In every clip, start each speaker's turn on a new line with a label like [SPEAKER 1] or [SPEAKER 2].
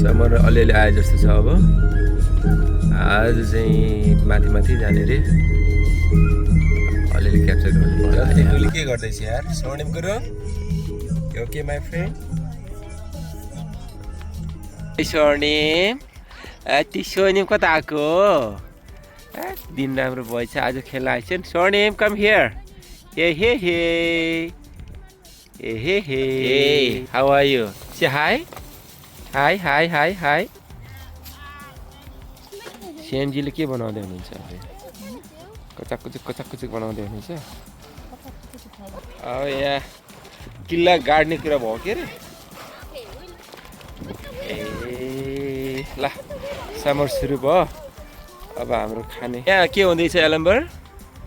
[SPEAKER 1] Summer अलिअलि आए जस्तो छ अब आज चाहिँ माथि जाने रे अलिअलि क्याप्चर गर्नु पर्यो तिमीले के गर्दैछ यार स्वर्णिम गुरुङ ओके माई फ्रेन्ड स्वर्णिम ती स्वर्णिम कता आएको दिन राम्रो भएछ आज खेल्न आएछ नि Swarnim come here hey how are you say hi सेमजीले के बनाउँदै हुनुहुन्छ कचाक बनाउँदै हुनुहुन्छ अब यहाँ किल्ला गाड्ने कुरा भयो के अरे ए ल समर सुरु भयो अब हाम्रो खाने यहाँ के हुँदैछ एलम्बर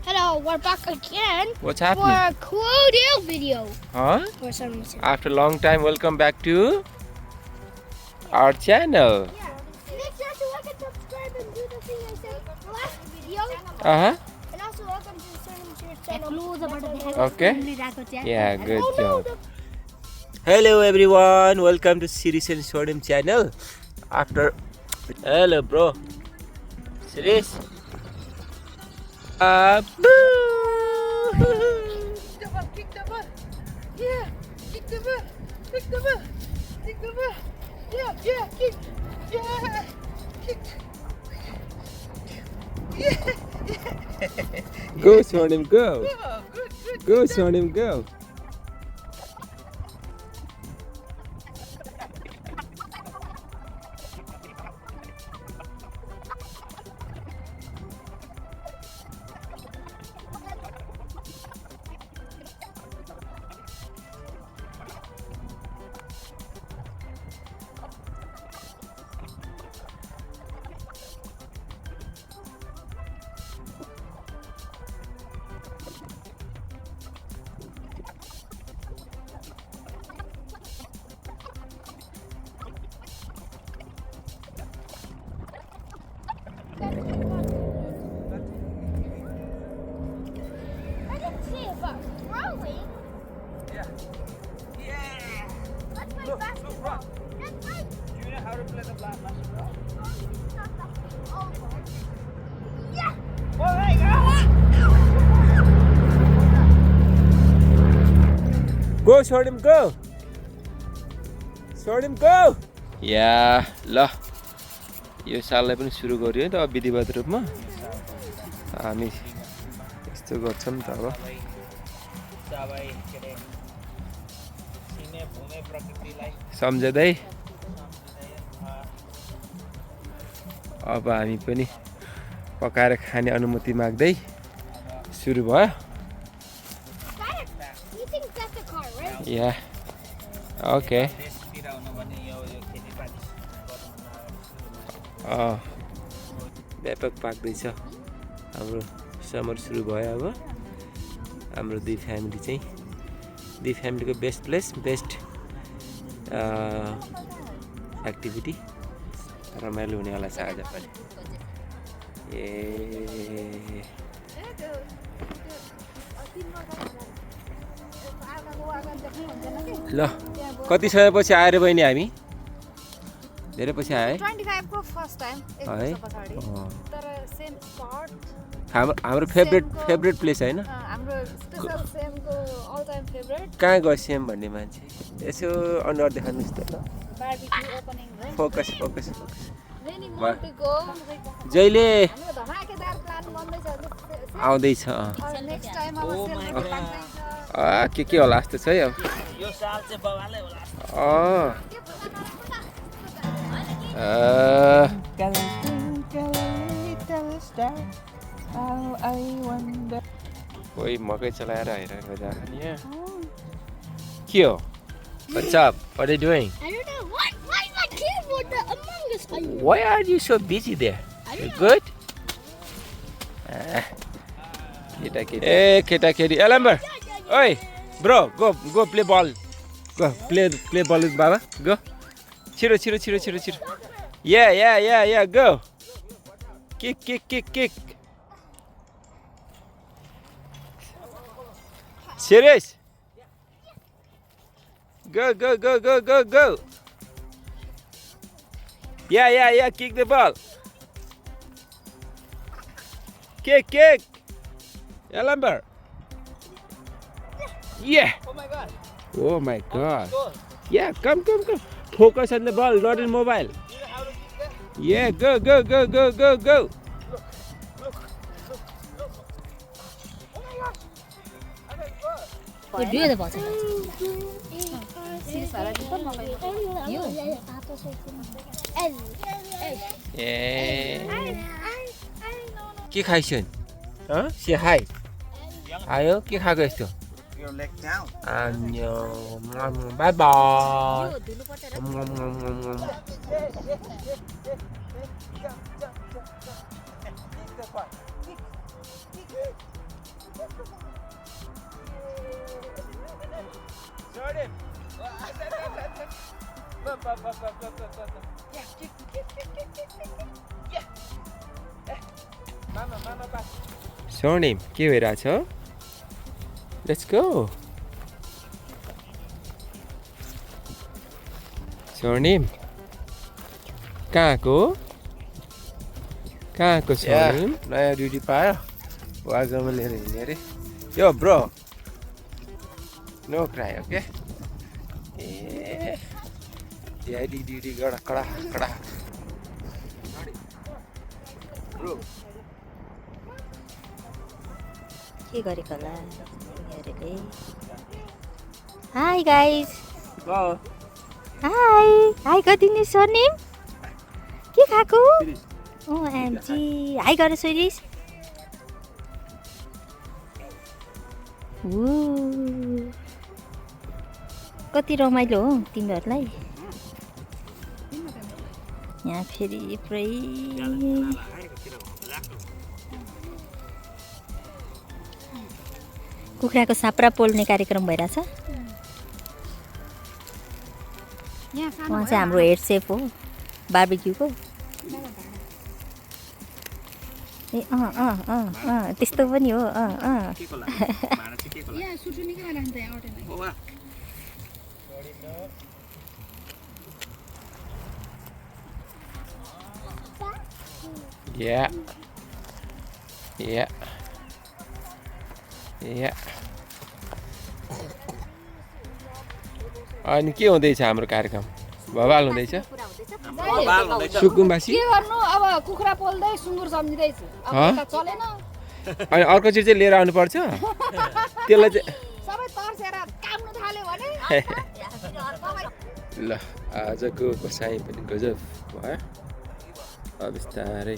[SPEAKER 2] Hello, we're back again
[SPEAKER 1] What's
[SPEAKER 2] for
[SPEAKER 1] happening?
[SPEAKER 2] a crocodile video.
[SPEAKER 1] Huh?
[SPEAKER 2] For some reason.
[SPEAKER 1] After a long time, welcome back to our channel.
[SPEAKER 2] Yeah. Make sure to like and subscribe and do the thing I said last video.
[SPEAKER 1] Uh-huh.
[SPEAKER 2] And also welcome to the channel.
[SPEAKER 1] Okay. Yeah, good job. Hello everyone, welcome to Siris and Swarnim channel. After hello bro. Siris. Boo!
[SPEAKER 3] Kick the ball. Yeah, kick the ball. Kick the ball. Kick the ball. Yeah, kick. Yeah, kick.
[SPEAKER 1] Go Swarnim, go.
[SPEAKER 3] Oh, good.
[SPEAKER 1] Go Swarnim, go.
[SPEAKER 2] I didn't see it, but throwing.
[SPEAKER 3] Yeah.
[SPEAKER 2] Let's play basketball. Let's play.
[SPEAKER 3] Do you know how to play the basketball?
[SPEAKER 2] Yeah.
[SPEAKER 3] Oh my God!
[SPEAKER 1] Go Swarnim, go. Swarnim, go. या ल यो साललाई पनि सुरु गर्यो त अब विधिवत रूपमा हामी यस्तो गर्छौँ नि त अब सम्झँदै अब हामी पनि पकाएर खाने अनुमति माग्दै सुरु भयो
[SPEAKER 2] You think that's a car, right?
[SPEAKER 1] Yeah okay व्यापक पाक्दैछ हाम्रो समर सुरु भयो अब हाम्रो दुई फ्यामिलीको बेस्ट प्लेस बेस्ट एक्टिभिटी रमाइलो हुनेवाला छ आज पनि ए ल कति समयपछि आएर बहिनी हामी धेरै पछि आए
[SPEAKER 3] 25 को फर्स्ट टाइम एक
[SPEAKER 1] है
[SPEAKER 3] वर्ष पछाडि तर सेम स्पट
[SPEAKER 1] हाम्रो फेभरेट प्लेस हैन
[SPEAKER 3] हाम्रो स्पेशल सेम को अल टाइम फेभरेट
[SPEAKER 1] कहाँ गयो सेम भन्ने मान्छे यसो अनुहार देखाउनुहोस् त ल
[SPEAKER 3] बारबिक्यू ओपनिङ हो
[SPEAKER 1] फोकस
[SPEAKER 3] रेनी मोन्टीको
[SPEAKER 1] जहिले
[SPEAKER 3] हाम्रो धमाकेदार प्लान बन्दैछ
[SPEAKER 1] आउँदैछ
[SPEAKER 3] नेक्स्ट टाइम अब सेलिब्रेट लाग्दैछ
[SPEAKER 1] के होला जस्तो छ है अब
[SPEAKER 4] यो साल चाहिँ बवालै होला कोही मकै चलाएर आइरहेको जाने के हो What's up? What are you doing?
[SPEAKER 2] I don't know. Why is my keyboard the Among Us?
[SPEAKER 1] Why are you so busy there? You good? केटाकेटी एलम्बर ओइ bro go play ball. Go play ball with Baba. Go. Chiro. Yeah, go. Kick. Serious? Go, go, go, go, go, go. Yeah, kick the ball. Kick. Elamber. Yeah.
[SPEAKER 3] Oh my god.
[SPEAKER 1] Oh my God.
[SPEAKER 3] Go.
[SPEAKER 1] Yeah, come. Focus on the ball, not in mobile.
[SPEAKER 3] Do you know how to kick that?
[SPEAKER 1] Yeah, go.
[SPEAKER 3] Look. Oh my gosh. Okay, go.
[SPEAKER 2] 류에도 맞아.
[SPEAKER 1] Yeah. के खाइछन्? Say hi. आयो के खाएको यस्तो?
[SPEAKER 3] Your leg down.
[SPEAKER 1] Bye bye. Surname के भइरहेछ? Let's go. Surname कहाँको surname?
[SPEAKER 5] नयाँ duty पायो वाजमा लिएर हिँड्ने अरे यो ब्रो नो क्राई ओके ए ड्याडी ड्युटी कडा
[SPEAKER 2] के गरेको होला यिनीहरूले? Hi guys. हाई गरिदिनु सरनेम के खाएको? एमजी हाई गर सुरिस. कति रमाइलो हो तिमीहरूलाई. यहाँ फेरि पुरै कुखुराको साप्रा पोल्ने कार्यक्रम भइरहेछ. उहाँ चाहिँ हाम्रो हेड सेफ हो बार्बिक्यूको. ए त्यस्तो पनि हो.
[SPEAKER 1] Yeah. अनि के हुँदैछ हाम्रो कार्यक्रम? भवाल हुँदैछ? सुकुम्बासी?
[SPEAKER 6] के गर्नु अब कुखुरा पोल्दै सुँगुर सम्झिँदैछु. अब यता चलेन.
[SPEAKER 1] अनि अर्को चिज चाहिँ लिएर आउनुपर्छ? त्यसलाई चाहिँ
[SPEAKER 6] सबै तर्सेर काम्नु थाल्यो भने
[SPEAKER 1] ल आजको बसाइ पनि गजब भयो. अब बिस्तारै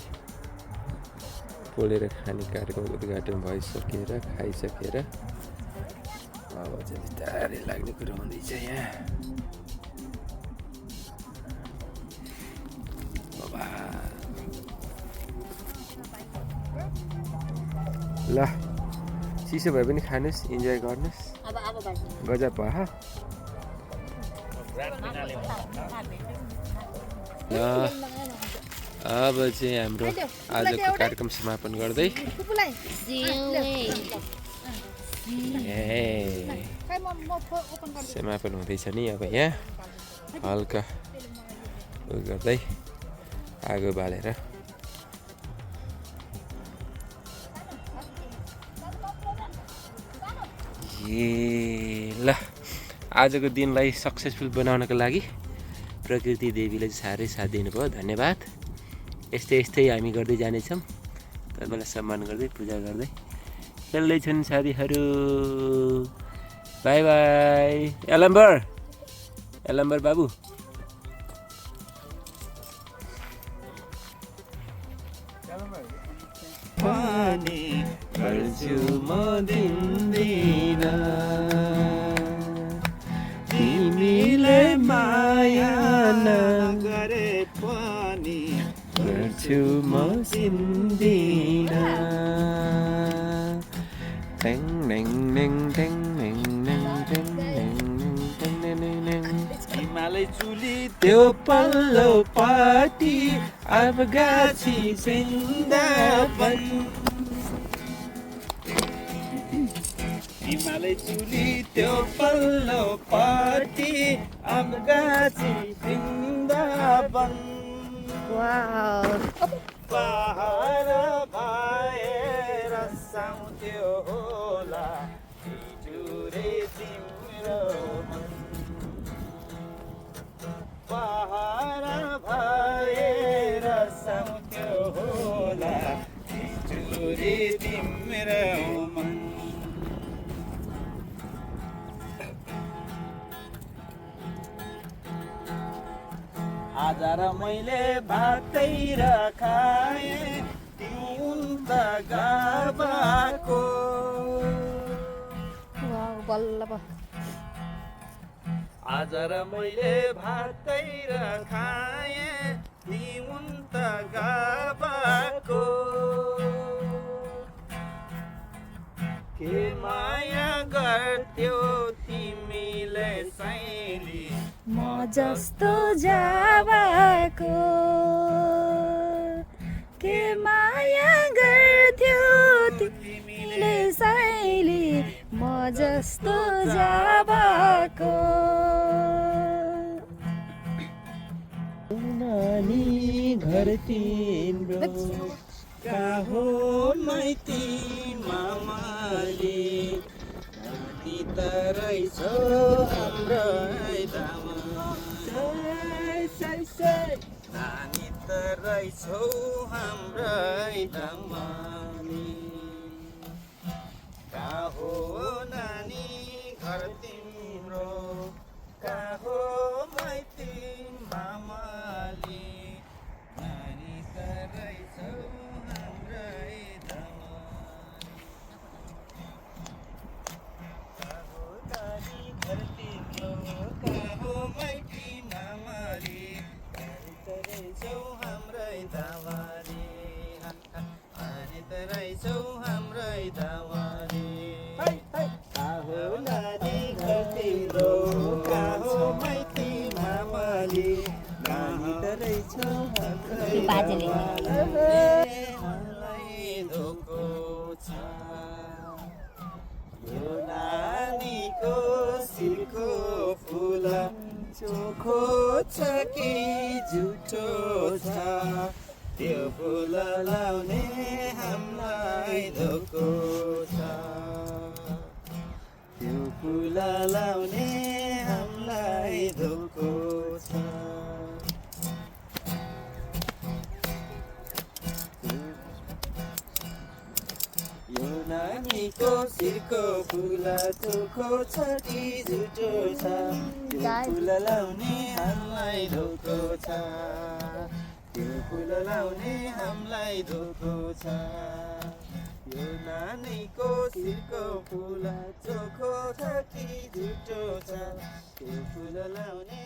[SPEAKER 1] पोलेर खाने कार्यक्रम उद्घाटन भइसकेर खाइसकेर अब चाहिँ बिस्तारै लाग्ने कुरो हुँदैछ यहाँ. ल चिसो भए पनि खानुहोस्, इन्जोय गर्नुहोस्. गजब भयो. ल अब चाहिँ हाम्रो आजको कार्यक्रम समापन गर्दै समापन हुँदैछ नि. अब यहाँ हल्का उयो गर्दै आगो बालेर ल आजको दिनलाई सक्सेसफुल बनाउनको लागि प्रकृति देवीले साह्रै साथ दिनुभयो. धन्यवाद. यस्तै हामी गर्दै जानेछौँ. तपाईँलाई सम्मान गर्दै पूजा गर्दै खेल्दैछन् साथीहरू. By by. एलम्बर बाबु.
[SPEAKER 5] पानी गर्छु म दिन्दिन तिमीले माया नगरे पनि गर्छु म सिन्दिन. टेङ नेङ नेङ टेङ नेङ नेङ टेङ नेङ नेङ टेङ नेङ नेङ हिमालय चुली त्यो पल्लो पाटी अब गाछी वृन्दावन हिमालय चुली त्यो पल्लोपट्टि अम्गाची वृन्दावन पहाड भएर साउँथ्यो होला हिजोरे तिम्रो मन पहाड भएर साउँथ्यो होला हिजोरे तिम्रो मन आज र मैले भातै र खाएँ तिउन त गाबाको
[SPEAKER 6] बल्ल
[SPEAKER 5] आज र मैले भातै र खाएँ तिउन त गाबाको के माया गर्थ्यौ तिमीले साइली
[SPEAKER 6] म जस्तो जाबाको के माया गर्थ्यौ तिमीले साइली म जस्तो जाबाको
[SPEAKER 5] नानी घर तिम्रो कहाँ हो माइती मामाली नानी त रहेछौ हाम्रो नानी त रहेछौ हाम्रै दामाली कहाँ हो नानी घर तिम्रो कहाँ हो माइती मामाली नानी त रहेछौ हाम्रै दामाली कहाँ हो नानी घर तिम्रो कहाँ हो माइती मामाली रहेछौ हाम्रै दावारी अनि त रहेछौ हाम्रै दावारी कहाँ हो नानी घर तिम्रो कहाँ हो माइती मामाली नानी त रहेछौ हाम्रै मलाई धोको छ यो नानीको शिरको फुल चोखो छ कि झुटो छ त्यो फुल लाउने हामीलाई धोको छ त्यो फुल लाउने हामीलाई धोको छ यो नानीको शिरको फुल चोखो छ कि झुटो छ त्यो फुल लाउने हामीलाई धोको छ त्यो फुल लाउने हामीलाई धोको छ यो नानीको शिरको फुल चोखो छ कि झुटो छ त्यो फुल लाउने